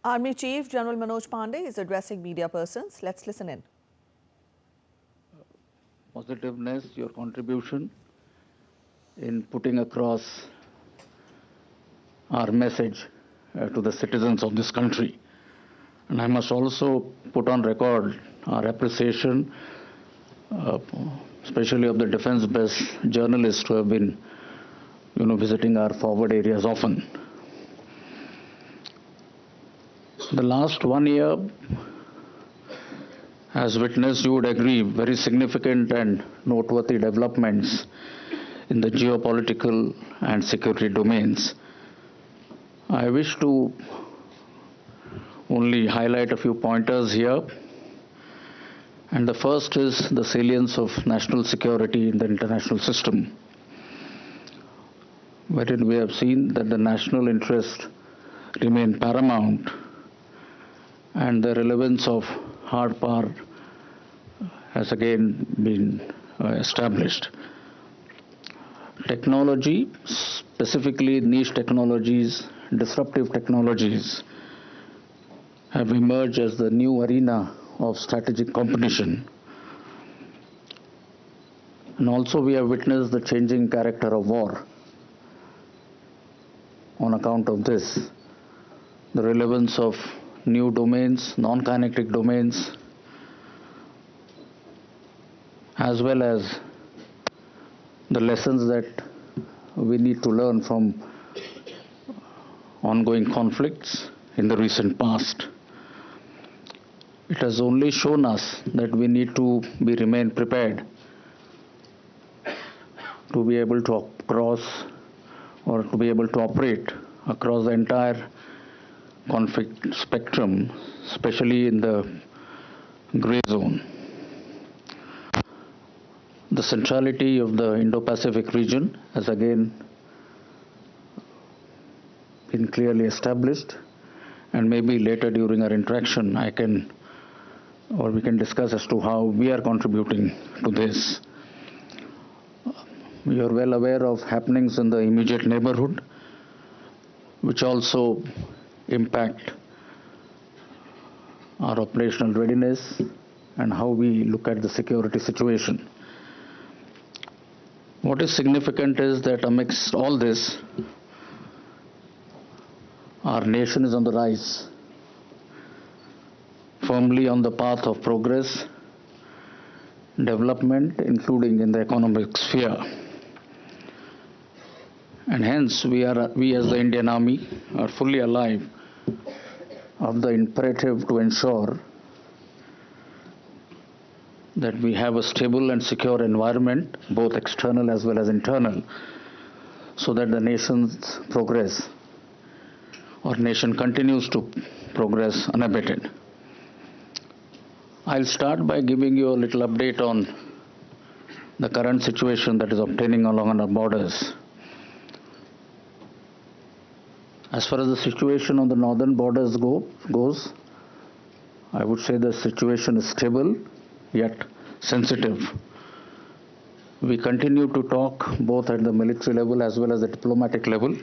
Army Chief General Manoj Pandey is addressing media persons. Let's listen in. Positiveness, your contribution in putting across our message to the citizens of this country. And I must also put on record our appreciation, especially of the defense-based journalists who have been, visiting our forward areas often. The last 1 year has witnessed, you would agree, very significant and noteworthy developments in the geopolitical and security domains. I wish to only highlight a few pointers here. And the first is the salience of national security in the international system, wherein we have seen that the national interest remain paramount and the relevance of hard power has again been established. Technology, specifically niche technologies, disruptive technologies, have emerged as the new arena of strategic competition. And also we have witnessed the changing character of war. On account of this, the relevance of new domains, non-kinetic domains, as well as the lessons that we need to learn from ongoing conflicts in the recent past. It has only shown us that we need to remain prepared to be able to operate across the entire conflict spectrum, especially in the gray zone. The centrality of the Indo-Pacific region has again been clearly established, and maybe later during our interaction we can discuss as to how we are contributing to this. We are well aware of happenings in the immediate neighborhood, which also impact our operational readiness and how we look at the security situation. What is significant is that amidst all this, our nation is on the rise, firmly on the path of progress, development, including in the economic sphere. And hence, we as the Indian Army are fully alive of the imperative to ensure that we have a stable and secure environment, both external as well as internal, so that the nation's progress or nation continues to progress unabated. I'll start by giving you a little update on the current situation that is obtaining along our borders. As far as the situation on the northern borders goes, I would say the situation is stable yet sensitive. We continue to talk both at the military level as well as the diplomatic level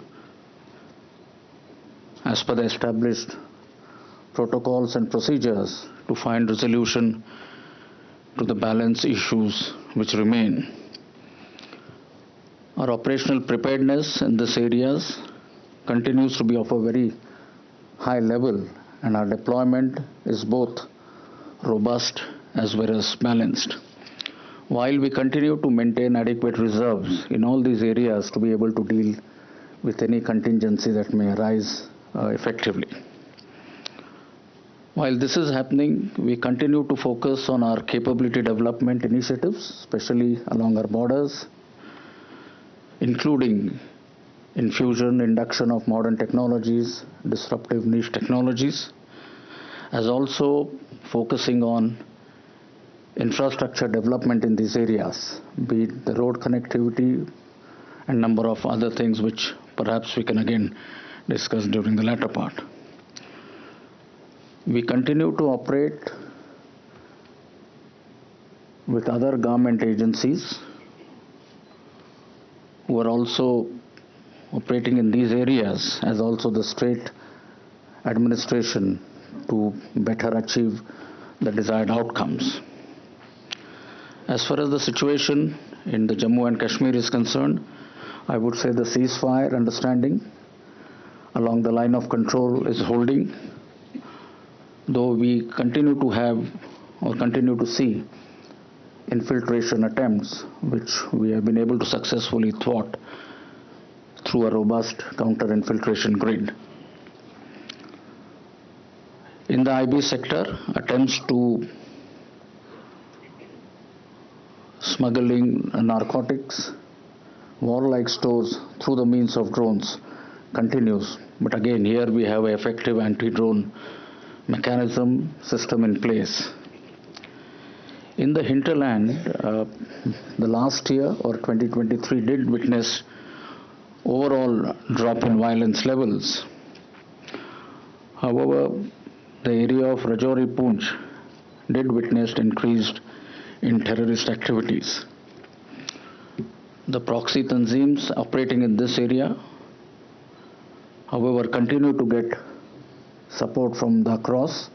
as per the established protocols and procedures to find resolution to the balance issues which remain. Our operational preparedness in these areas continues to be of a very high level, and our deployment is both robust as well as balanced. While we continue to maintain adequate reserves in all these areas to be able to deal with any contingency that may arise effectively. While this is happening, we continue to focus on our capability development initiatives, especially along our borders, including induction of modern technologies, disruptive niche technologies, as also focusing on infrastructure development in these areas, be it the road connectivity and number of other things which perhaps we can again discuss during the latter part. We continue to operate with other government agencies who are also operating in these areas, as also the state administration to better achieve the desired outcomes. As far as the situation in the Jammu and Kashmir is concerned, I would say the ceasefire understanding along the line of control is holding, though we continue to have or continue to see infiltration attempts, which we have been able to successfully thwart through a robust counter-infiltration grid. In the IB sector, attempts to smuggling narcotics, warlike stores through the means of drones continues. But again, here we have an effective anti-drone mechanism system in place. In the hinterland, the last year or 2023 did witness overall drop in violence levels. However, the area of Rajouri-Poonch did witness increased in terrorist activities. The proxy tanzeems operating in this area, however, continue to get support from the across.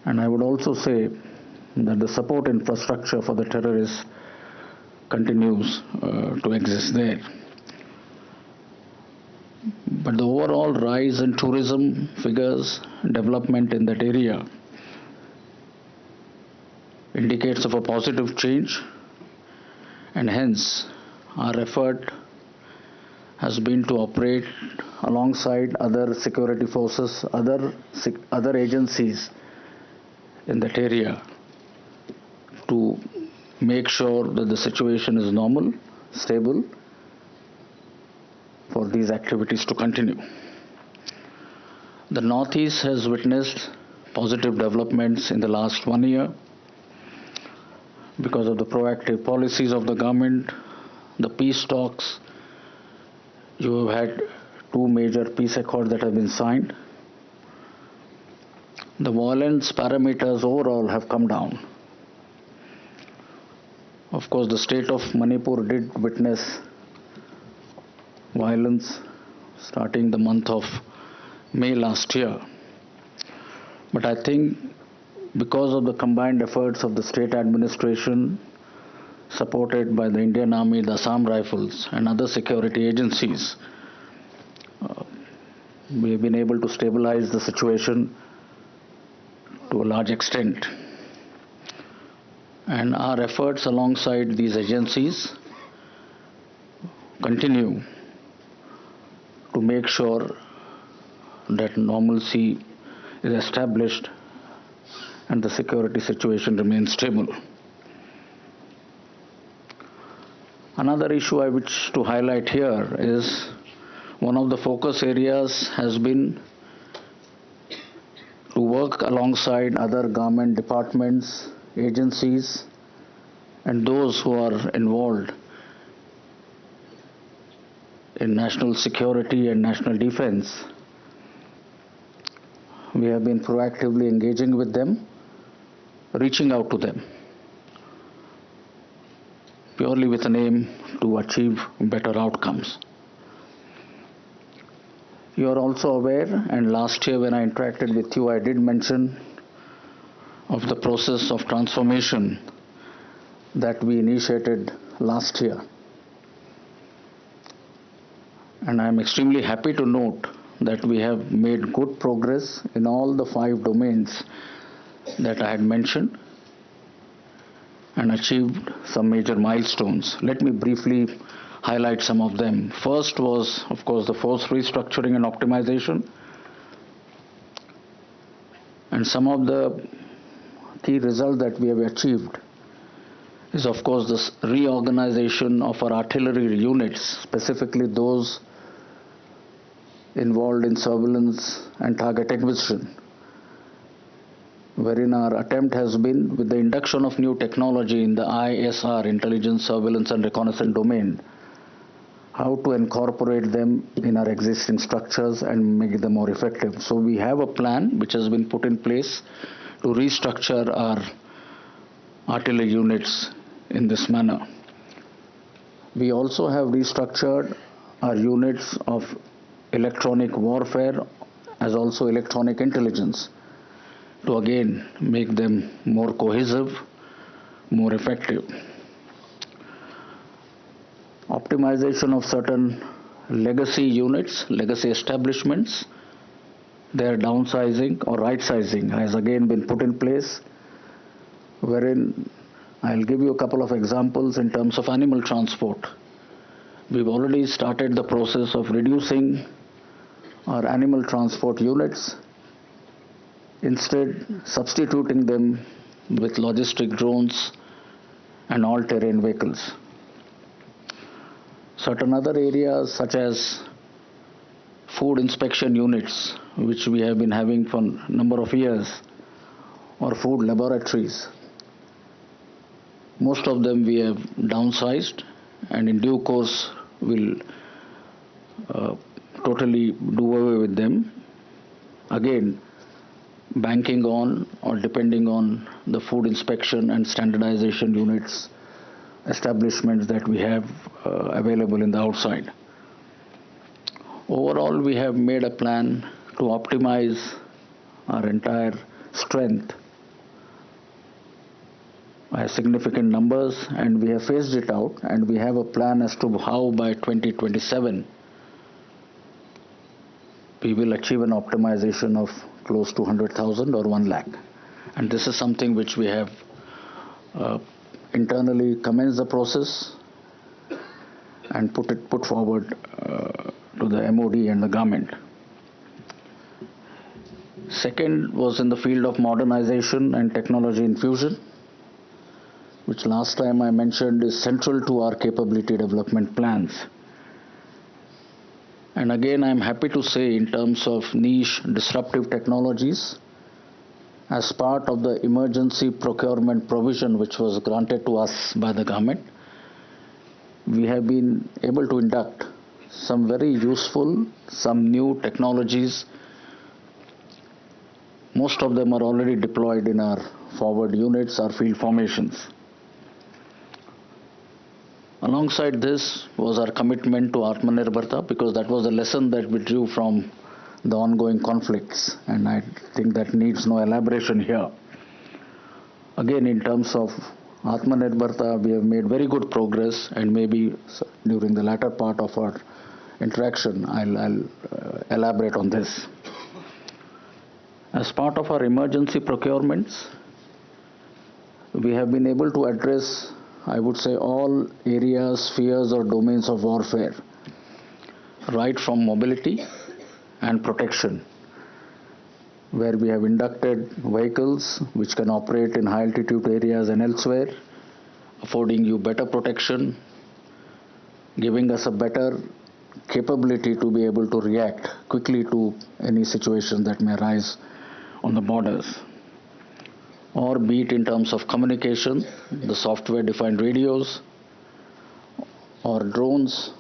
And I would also say that the support infrastructure for the terrorists continues to exist there. But the overall rise in tourism figures, development in that area indicates of a positive change, and hence our effort has been to operate alongside other security forces, other agencies in that area to make sure that the situation is normal, stable, for these activities to continue. The Northeast has witnessed positive developments in the last 1 year because of the proactive policies of the government, the peace talks. You have had 2 major peace accords that have been signed. The violence parameters overall have come down. Of course, the state of Manipur did witness violence starting the month of May last year. But I think because of the combined efforts of the state administration, supported by the Indian Army, the Assam Rifles, and other security agencies, we have been able to stabilize the situation to a large extent. And our efforts alongside these agencies continue to make sure that normalcy is established and the security situation remains stable. Another issue I wish to highlight here is one of the focus areas has been to work alongside other government departments, agencies, and those who are involved in national security and national defense. We have been proactively engaging with them, reaching out to them, purely with an aim to achieve better outcomes. You are also aware, and last year when I interacted with you, I did mention of the process of transformation that we initiated last year. And I am extremely happy to note that we have made good progress in all the 5 domains that I had mentioned and achieved some major milestones. Let me briefly highlight some of them. First was, of course, the force restructuring and optimization. And some of the key results that we have achieved is, of course, this reorganization of our artillery units, specifically those involved in surveillance and target acquisition, wherein our attempt has been, with the induction of new technology in the ISR, intelligence, surveillance and reconnaissance domain, how to incorporate them in our existing structures and make them more effective. So we have a plan which has been put in place to restructure our artillery units in this manner. We also have restructured our units of electronic warfare as also electronic intelligence to again make them more cohesive, more effective. Optimization of certain legacy units, legacy establishments, their downsizing or right sizing has again been put in place, wherein I'll give you a couple of examples in terms of animal transport. We've already started the process of reducing our animal transport units, instead substituting them with logistic drones and all-terrain vehicles. Certain other areas such as food inspection units, which we have been having for a number of years, or food laboratories, most of them we have downsized, and in due course will totally do away with them. Again, banking on or depending on the food inspection and standardization units, establishments that we have available in the outside. Overall, we have made a plan to optimize our entire strength by significant numbers, and we have phased it out, and we have a plan as to how by 2027 we will achieve an optimization of close to 100,000 or 1 lakh. And this is something which we have internally commenced the process and put forward to the MOD and the government. Second was in the field of modernization and technology infusion, which last time I mentioned is central to our capability development plans. And again, I'm happy to say, in terms of niche disruptive technologies, as part of the emergency procurement provision which was granted to us by the government, we have been able to induct some very useful, some new technologies. Most of them are already deployed in our forward units, our field formations. Alongside this was our commitment to Atmanirbharta, because that was the lesson that we drew from the ongoing conflicts, and I think that needs no elaboration here. Again, in terms of Atmanirbharta, we have made very good progress, and maybe during the latter part of our interaction, I'll elaborate on this. As part of our emergency procurements, we have been able to address, I would say, all areas, spheres or domains of warfare, right from mobility and protection, where we have inducted vehicles which can operate in high altitude areas and elsewhere, affording you better protection, giving us a better capability to be able to react quickly to any situation that may arise on the borders. Or be it in terms of communication, the software-defined radios, or drones,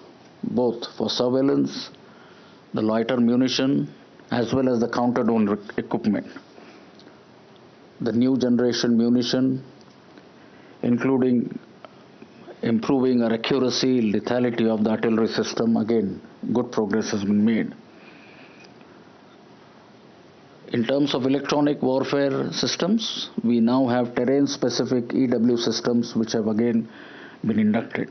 both for surveillance, the loiter munition, as well as the counter-drone equipment. The new generation munition, including improving our accuracy, lethality of the artillery system, again, good progress has been made. In terms of electronic warfare systems, we now have terrain-specific EW systems which have again been inducted.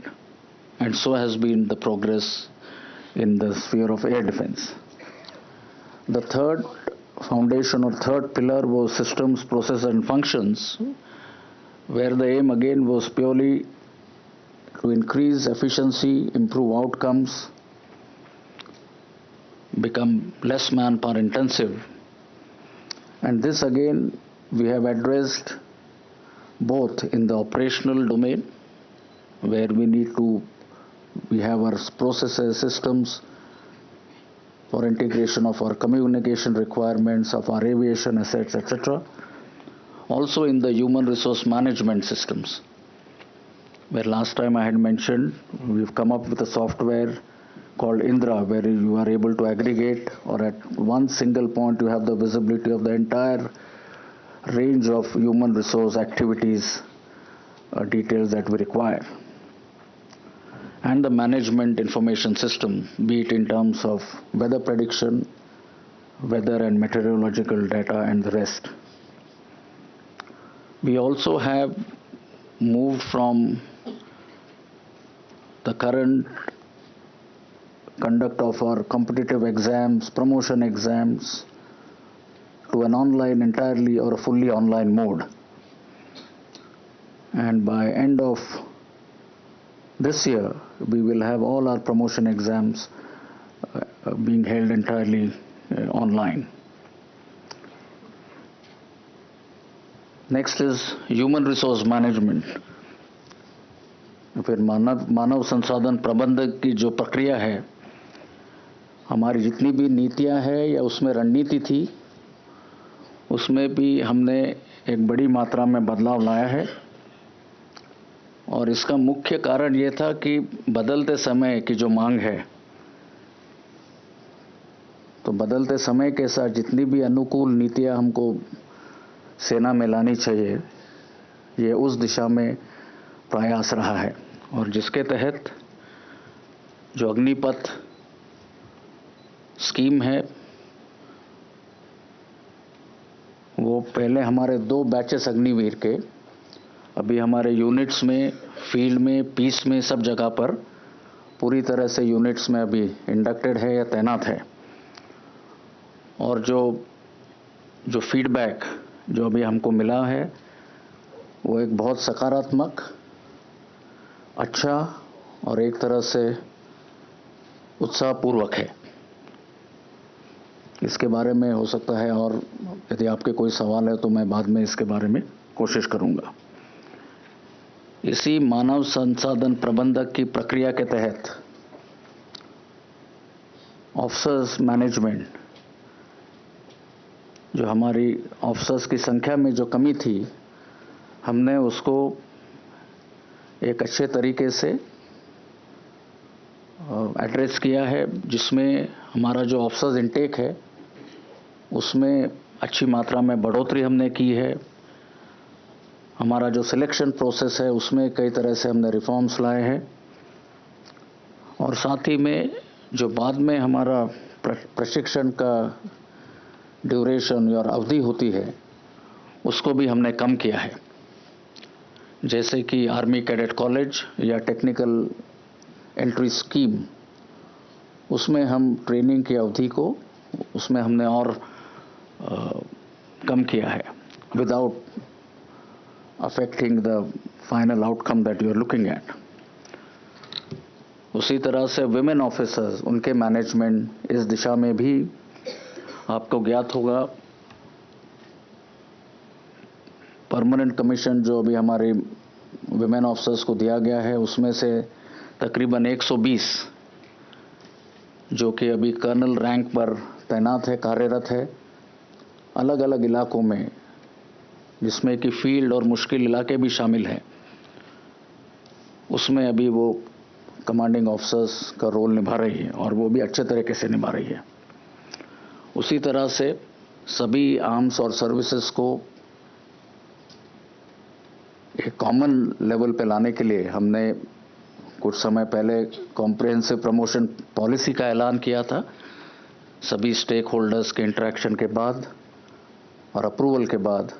And so has been the progress in the sphere of air defense. The third foundation or third pillar was systems, process and functions, where the aim again was purely to increase efficiency, improve outcomes, become less manpower intensive. And this again we have addressed both in the operational domain, where we have our processes, systems for integration of our communication requirements, of our aviation assets, etc. Also in the human resource management systems, where last time I had mentioned we've come up with a software called Indra, where you are able to aggregate, or at one single point you have the visibility of the entire range of human resource activities, details that we require. and the management information system, be it in terms of weather prediction, weather and meteorological data, and the rest. We also have moved from the current conduct of our competitive exams, promotion exams, to an online entirely or a fully online mode. And by end of this year, we will have all our promotion exams being held entirely online. Next is human resource management. फिर मानव संसाधन प्रबंधन की जो प्रक्रिया है, हमारी जितनी भी नीतियां हैं या उसमें रणनीति थी, उसमें भी हमने एक बड़ी मात्रा में बदलाव लाया है। और इसका मुख्य कारण ये था कि बदलते समय की जो मांग है, तो बदलते समय के साथ जितनी भी अनुकूल नीतियां हमको सेना में लानी चाहिए, ये उस दिशा में प्रयास रहा है। और जिसके तहत जो अग्निपथ स्कीम है, वो पहले हमारे 2 बैचेस अग्निवीर के अभी हमारे यूनिट्स में, फील्ड में, पीस में, सब जगह पर पूरी तरह से यूनिट्स में अभी इंडक्टेड है या तैनात है। और जो फीडबैक जो अभी हमको मिला है, वो एक बहुत सकारात्मक, अच्छा और एक तरह से उत्साहपूर्वक है। इसके बारे में हो सकता है, और यदि आपके कोई सवाल है तो मैं बाद में इसके बारे में कोशिश करूंगा। इसी मानव संसाधन प्रबंधक की प्रक्रिया के तहत ऑफिसर्स मैनेजमेंट, जो हमारी ऑफिसर्स की संख्या में जो कमी थी, हमने उसको एक अच्छे तरीके से एड्रेस किया है, जिसमें हमारा जो ऑफिसर्स इनटेक है उसमें अच्छी मात्रा में बढ़ोतरी हमने की है। हमारा जो सिलेक्शन प्रोसेस है उसमें कई तरह से हमने रिफॉर्म्स लाए हैं। और साथ ही में जो बाद में हमारा प्रशिक्षण का ड्यूरेशन और अवधि होती है, उसको भी हमने कम किया है। जैसे कि आर्मी कैडेट कॉलेज या टेक्निकल एंट्री स्कीम, उसमें हम ट्रेनिंग की अवधि को उसमें हमने और कम किया है, without affecting the final outcome that you are looking at. उसी तरह से विमेन ऑफिसर्स, उनके मैनेजमेंट, इस दिशा में भी आपको ज्ञात होगा, परमानेंट कमीशन जो अभी हमारे विमेन ऑफिसर्स को दिया गया है, उसमें से तकरीबन 120 जो कि अभी कर्नल रैंक पर तैनात है, कार्यरत है, अलग अलग इलाकों में, जिसमें कि फील्ड और मुश्किल इलाके भी शामिल हैं। उसमें अभी वो कमांडिंग ऑफिसर्स का रोल निभा रही है और वो भी अच्छे तरीके से निभा रही है। उसी तरह से सभी आर्म्स और सर्विसेज को एक कॉमन लेवल पे लाने के लिए हमने कुछ समय पहले कॉम्प्रिहेंसिव प्रमोशन पॉलिसी का ऐलान किया था, सभी स्टेक होल्डर्स के इंटरेक्शन के बाद और अप्रूवल के बाद,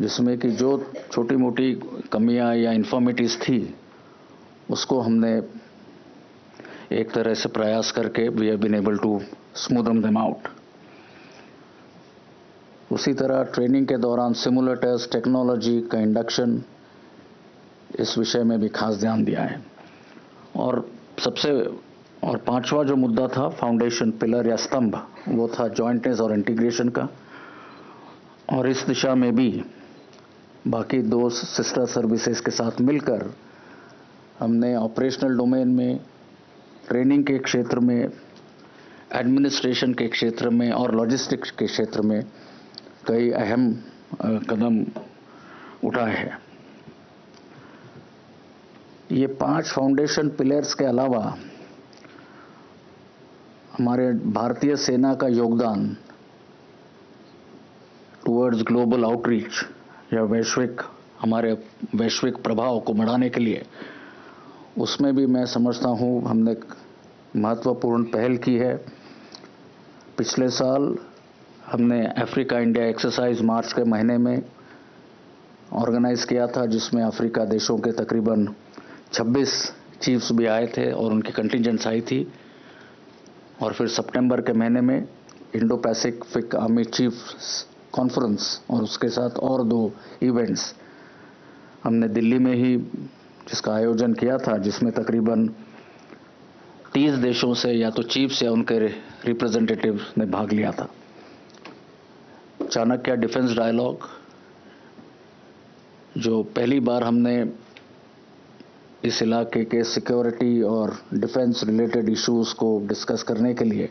जिसमें कि जो छोटी मोटी कमियां या इन्फॉर्मिटीज़ थी उसको हमने एक तरह से प्रयास करके we have been able to smoothen them out. उसी तरह ट्रेनिंग के दौरान सिमुलेटर्स टेक्नोलॉजी का इंडक्शन, इस विषय में भी खास ध्यान दिया है। और पांचवा जो मुद्दा था, फाउंडेशन पिलर या स्तंभ, वो था जॉइंटनेस और इंटीग्रेशन का। और इस दिशा में भी बाकी 2 सिस्टर सर्विसेज के साथ मिलकर हमने ऑपरेशनल डोमेन में, ट्रेनिंग के क्षेत्र में, एडमिनिस्ट्रेशन के क्षेत्र में और लॉजिस्टिक्स के क्षेत्र में कई अहम कदम उठाए हैं। ये 5 फाउंडेशन पिलर्स के अलावा हमारे भारतीय सेना का योगदान टुवर्ड्स ग्लोबल आउटरीच या हमारे वैश्विक प्रभाव को बढ़ाने के लिए, उसमें भी मैं समझता हूँ हमने महत्वपूर्ण पहल की है। पिछले साल हमने अफ्रीका इंडिया एक्सरसाइज मार्च के महीने में ऑर्गेनाइज किया था, जिसमें अफ्रीका देशों के तकरीबन 26 चीफ्स भी आए थे और उनकी कंटिजेंट्स आई थी। और फिर सितंबर के महीने में Indo Pacific army chiefs conference और उसके साथ और 2 इवेंट्स हमने दिल्ली में ही जिसका आयोजन किया था, जिसमें तकरीबन 30 देशों से या तो चीफ्स या उनके रिप्रेजेंटेटिव ने भाग लिया था। चाणक्य डिफेंस डायलॉग, जो पहली बार हमने इस इलाके के सिक्योरिटी और डिफेंस रिलेटेड इश्यूज को डिस्कस करने के लिए,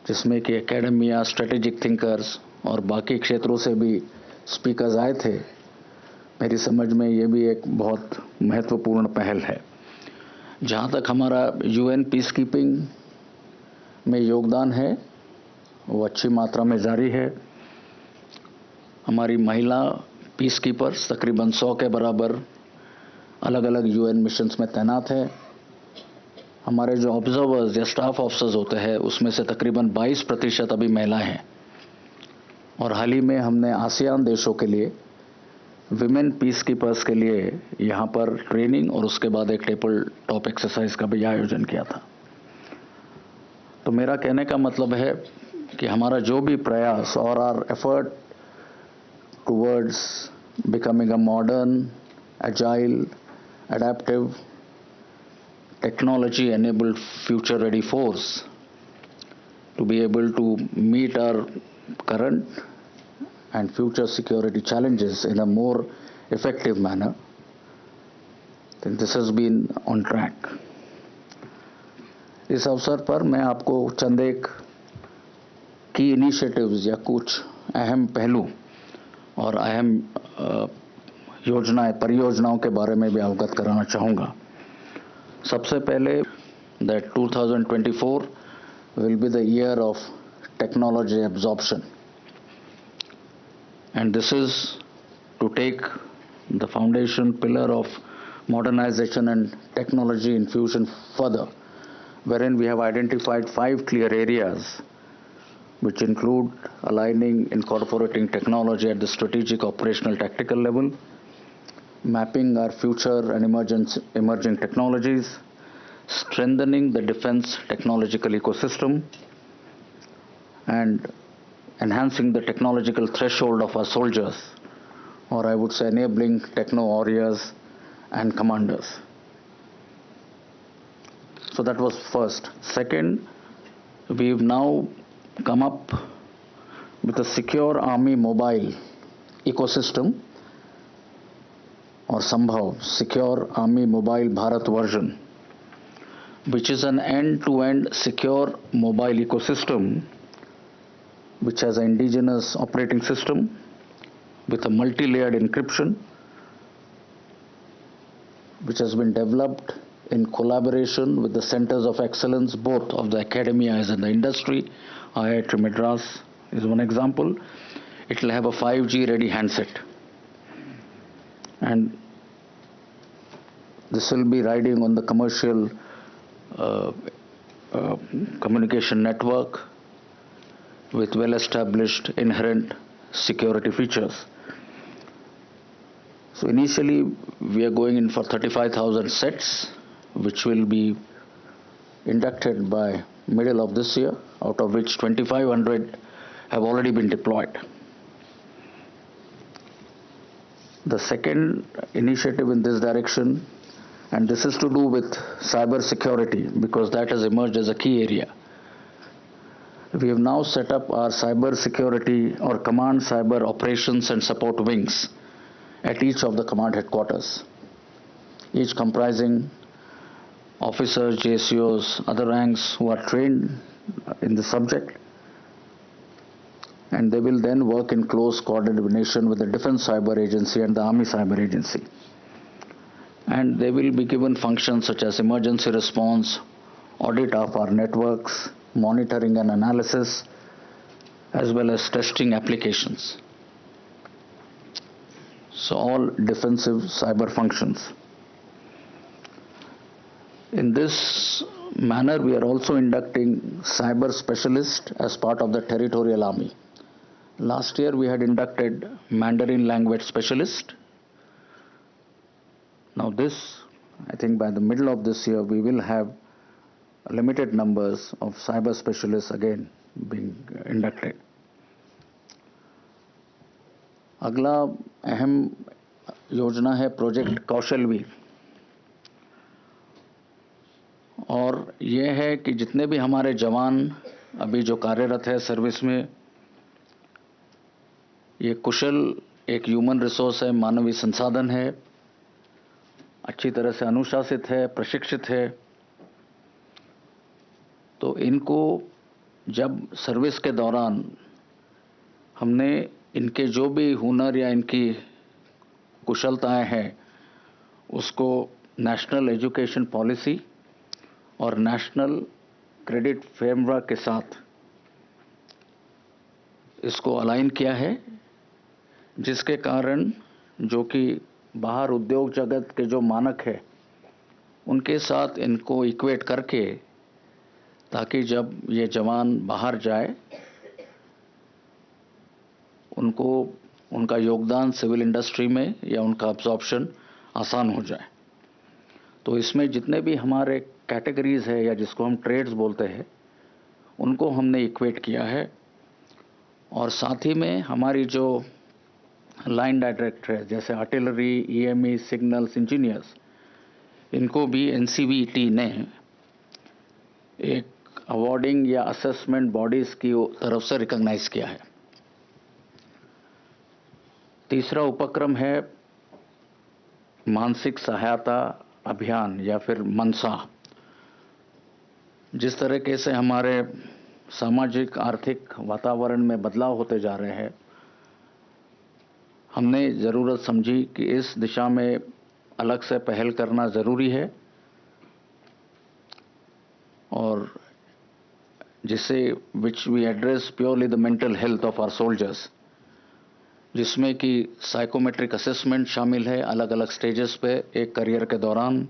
जिसमें कि एकेडमिया, स्ट्रेटेजिक थिंकर्स और बाकी क्षेत्रों से भी स्पीकर्स आए थे, मेरी समझ में ये भी एक बहुत महत्वपूर्ण पहल है। जहाँ तक हमारा यूएन पीस कीपिंग में योगदान है, वो अच्छी मात्रा में जारी है। हमारी महिला पीस कीपर्स तकरीबन 100 के बराबर अलग अलग यूएन मिशंस में तैनात है। हमारे जो ऑब्जर्वर्स या स्टाफ ऑफिसर्स होते हैं, उसमें से तकरीबन 22% अभी महिलाएं हैं। और हाल ही में हमने आसियान देशों के लिए विमेन पीस कीपर्स के लिए यहाँ पर ट्रेनिंग और उसके बाद एक टेबल टॉप एक्सरसाइज का भी आयोजन किया था। तो मेरा कहने का मतलब है कि हमारा जो भी प्रयास और our effort towards becoming a modern, agile, adaptive, technology enabled future ready force to be able to meet our current and future security challenges in a more effective manner, then this has been on track. इस अवसर पर मैं आपको चंद एक की initiatives या कुछ अहम पहलू और अहम योजनाएं, परियोजनाओं के बारे में भी अवगत कराना चाहूँगा। सबसे पहले that 2024 will be the year of technology absorption, and this is to take the foundation pillar of modernization and technology infusion further, wherein we have identified 5 clear areas which include aligning, incorporating technology at the strategic, operational, tactical level, mapping our future and emerging technologies, strengthening the defense technological ecosystem, and enhancing the technological threshold of our soldiers, or I would say enabling techno warriors and commanders. So that was first. Second, we've now come up with a secure army mobile ecosystem, or Sambhav, Secure Army Mobile Bharat version, which is an end-to-end secure mobile ecosystem which has an indigenous operating system with a multi-layered encryption, which has been developed in collaboration with the centers of excellence, both of the academia as in the industry. IIT Madras is one example. It will have a 5G ready handset, and this will be riding on the commercial communication network with well-established inherent security features. So initially we are going in for 35,000 sets, which will be inducted by middle of this year, out of which 2,500 have already been deployed. The second initiative in this direction, and this is to do with cyber security, because that has emerged as a key area. We have now set up our cyber security or command cyber operations and support wings at each of the command headquarters, each comprising officers, JCOs, other ranks who are trained in the subject, and they will then work in close coordination with the Defense Cyber Agency and the Army Cyber Agency. And they will be given functions such as emergency response, audit of our networks, monitoring and analysis, as well as testing applications. So all defensive cyber functions. In this manner, we are also inducting cyber specialists as part of the territorial army. Last year, we had inducted Mandarin language specialist. Now this, I think by the middle of this year, we will have limited numbers of cyber specialists again being inducted. अगला अहम योजना है project कौशलवीर, और ये है कि जितने भी हमारे जवान अभी जो कार्यरत है सर्विस में, ये कुशल एक ह्यूमन रिसोर्स है, मानवीय संसाधन है, अच्छी तरह से अनुशासित है, प्रशिक्षित है। तो इनको जब सर्विस के दौरान हमने इनके जो भी हुनर या इनकी कुशलताएं हैं उसको नेशनल एजुकेशन पॉलिसी और नेशनल क्रेडिट फ्रेमवर्क के साथ इसको अलाइन किया है, जिसके कारण जो कि बाहर उद्योग जगत के जो मानक है उनके साथ इनको इक्वेट करके, ताकि जब ये जवान बाहर जाए उनको उनका योगदान सिविल इंडस्ट्री में या उनका अब्जॉर्प्शन आसान हो जाए। तो इसमें जितने भी हमारे कैटेगरीज है या जिसको हम ट्रेड्स बोलते हैं उनको हमने इक्वेट किया है, और साथ ही में हमारी जो लाइन डायरेक्टर है जैसे आर्टिलरी, ईएमई, सिग्नल्स इंजीनियर्स, इनको भी एनसीवीटी ने एक अवार्डिंग या असेसमेंट बॉडीज की तरफ से रिकॉग्नाइज किया है। तीसरा उपक्रम है मानसिक सहायता अभियान या फिर मनसा। जिस तरीके से हमारे सामाजिक आर्थिक वातावरण में बदलाव होते जा रहे हैं, हमने ज़रूरत समझी कि इस दिशा में अलग से पहल करना ज़रूरी है, और जिससे which we address purely the mental health of our soldiers, जिसमें कि साइकोमेट्रिक असेसमेंट शामिल है अलग अलग स्टेजेस पे एक करियर के दौरान,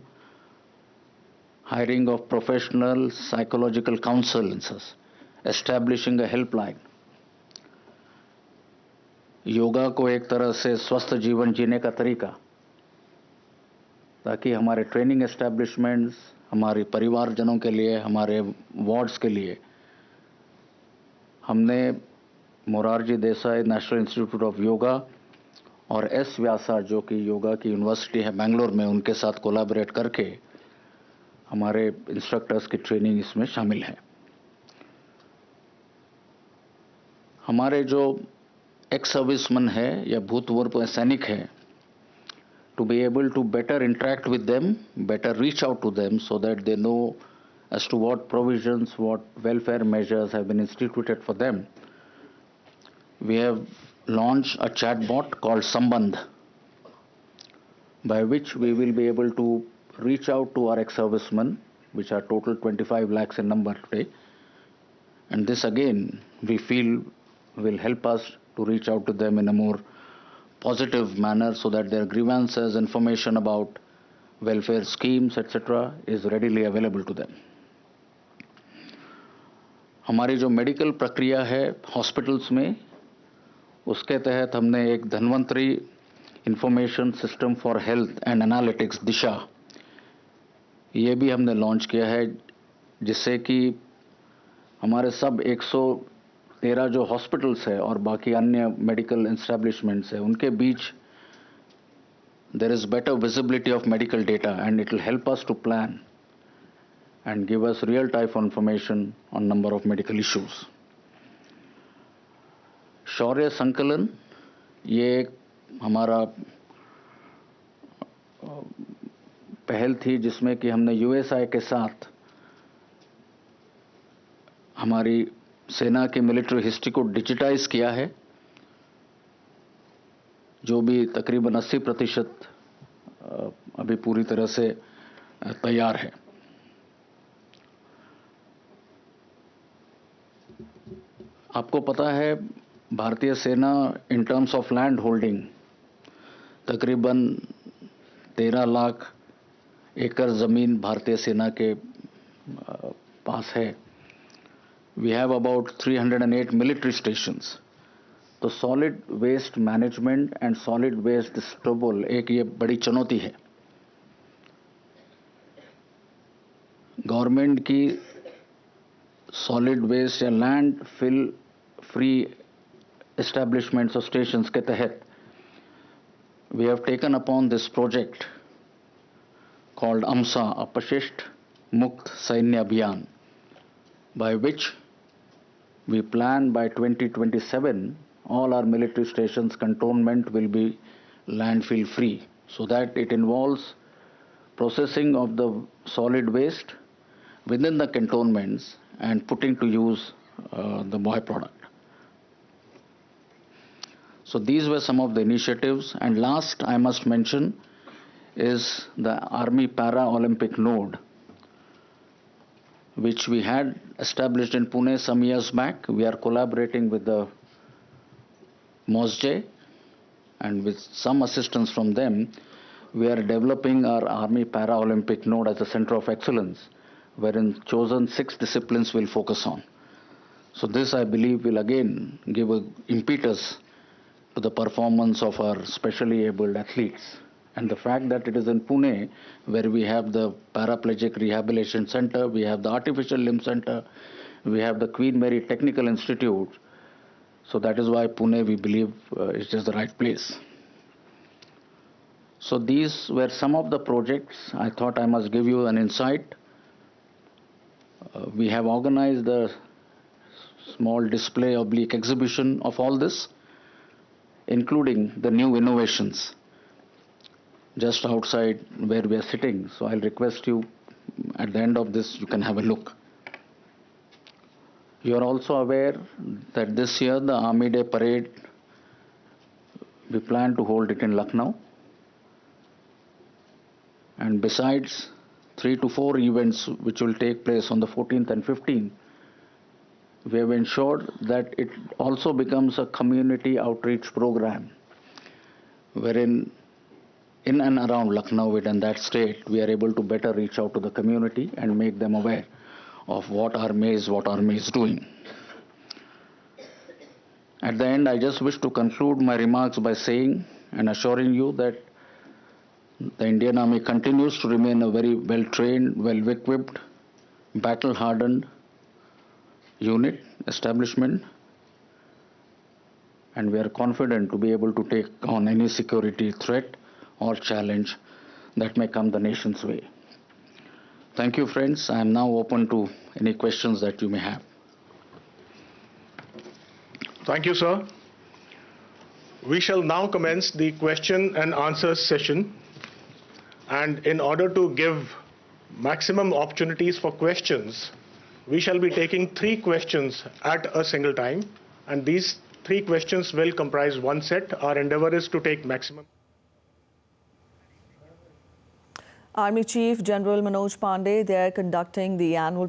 hiring of professional psychological counsellors, establishing a helpline, yoga को एक तरह से स्वस्थ जीवन जीने का तरीका, ताकि हमारे ट्रेनिंग एस्टैब्लिशमेंट्स, हमारे परिवारजनों के लिए, हमारे वार्ड्स के लिए हमने Morarji Desai national institute of yoga और एस व्यासा जो कि योगा की यूनिवर्सिटी है बेंगलोर में, उनके साथ कोलैबोरेट करके हमारे इंस्ट्रक्टर्स की ट्रेनिंग इसमें शामिल है। हमारे जो एक्स सर्विसमैन है या भूतपूर्व सैनिक है, to be able to better interact with them, better reach out to them so that they know as to what provisions, what welfare measures have been instituted for them. We have launched a chatbot called Sambandh, by which we will be able to reach out to our ex-servicemen, which are total 25 lakhs in number today. And this again, we feel will help us to reach out to them in a more positive manner so that their grievances, information about welfare schemes, etc. is readily available to them. हमारी जो medical प्रक्रिया है hospitals में, उसके तहत हमने एक Dhanvantari information system for health and analytics Disha, ये भी हमने लॉन्च किया है, जिससे कि हमारे सब 113 जो हॉस्पिटल्स है और बाकी अन्य मेडिकल एस्टैब्लिशमेंट्स है, उनके बीच there is better visibility of medical data, and it will help us to plan and give us real-time information on number of medical issues. शौर्य संकलन, ये एक हमारा पहल थी जिसमें कि हमने यूएसआई के साथ हमारी सेना की मिलिट्री हिस्ट्री को डिजिटाइज किया है, जो भी तकरीबन 80% अभी पूरी तरह से तैयार है। आपको पता है भारतीय सेना in terms of land holding तकरीबन 13 लाख एकड़ ज़मीन भारतीय सेना के पास है. We have about 308 military stations. तो solid waste management and solid waste disposal एक ये बड़ी चुनौती है. गवर्नमेंट की सॉलिड वेस्ट या लैंड फिल फ्री एस्टैब्लिशमेंट्स और स्टेशंस के तहत we have taken upon this project called Amsa, अपशिष्ट मुक्त सैन्य अभियान, by which we plan by 2027 all our military stations cantonment will be landfill free, so that it involves processing of the solid waste within the cantonments and putting to use the byproduct. So these were some of the initiatives. And last I must mention is the Army Para-Olympic node, which we had established in Pune some years back. We are collaborating with the MOSJ, and with some assistance from them, we are developing our Army Para-Olympic node as a center of excellence, wherein chosen 6 disciplines will focus on. So this, I believe, will again give an impetus to the performance of our specially abled athletes. And the fact that it is in Pune, where we have the Paraplegic Rehabilitation Center, we have the Artificial Limb Center, we have the Queen Mary Technical Institute. So that is why Pune, we believe, is just the right place. So these were some of the projects. I thought I must give you an insight. We have organized a small display / exhibition of all this, including the new innovations, just outside where we are sitting. So I'll request you, at the end of this, you can have a look. You are also aware that this year the Army Day Parade, we plan to hold it in Lucknow. And besides 3 to 4 events which will take place on the 14th and 15th, we have ensured that it also becomes a community outreach program, wherein in and around Lucknow and that state, we are able to better reach out to the community and make them aware of what Army is doing. At the end, I just wish to conclude my remarks by saying and assuring you that the Indian Army continues to remain a very well-trained, well-equipped, battle-hardened unit, establishment, and we are confident to be able to take on any security threat or challenge that may come the nation's way. Thank you, friends. I am now open to any questions that you may have. Thank you, sir. We shall now commence the question and answer session. And in order to give maximum opportunities for questions, we shall be taking 3 questions at a single time. And these 3 questions will comprise one set. Our endeavor is to take maximum. Army Chief General Manoj Pandey, they are conducting the annual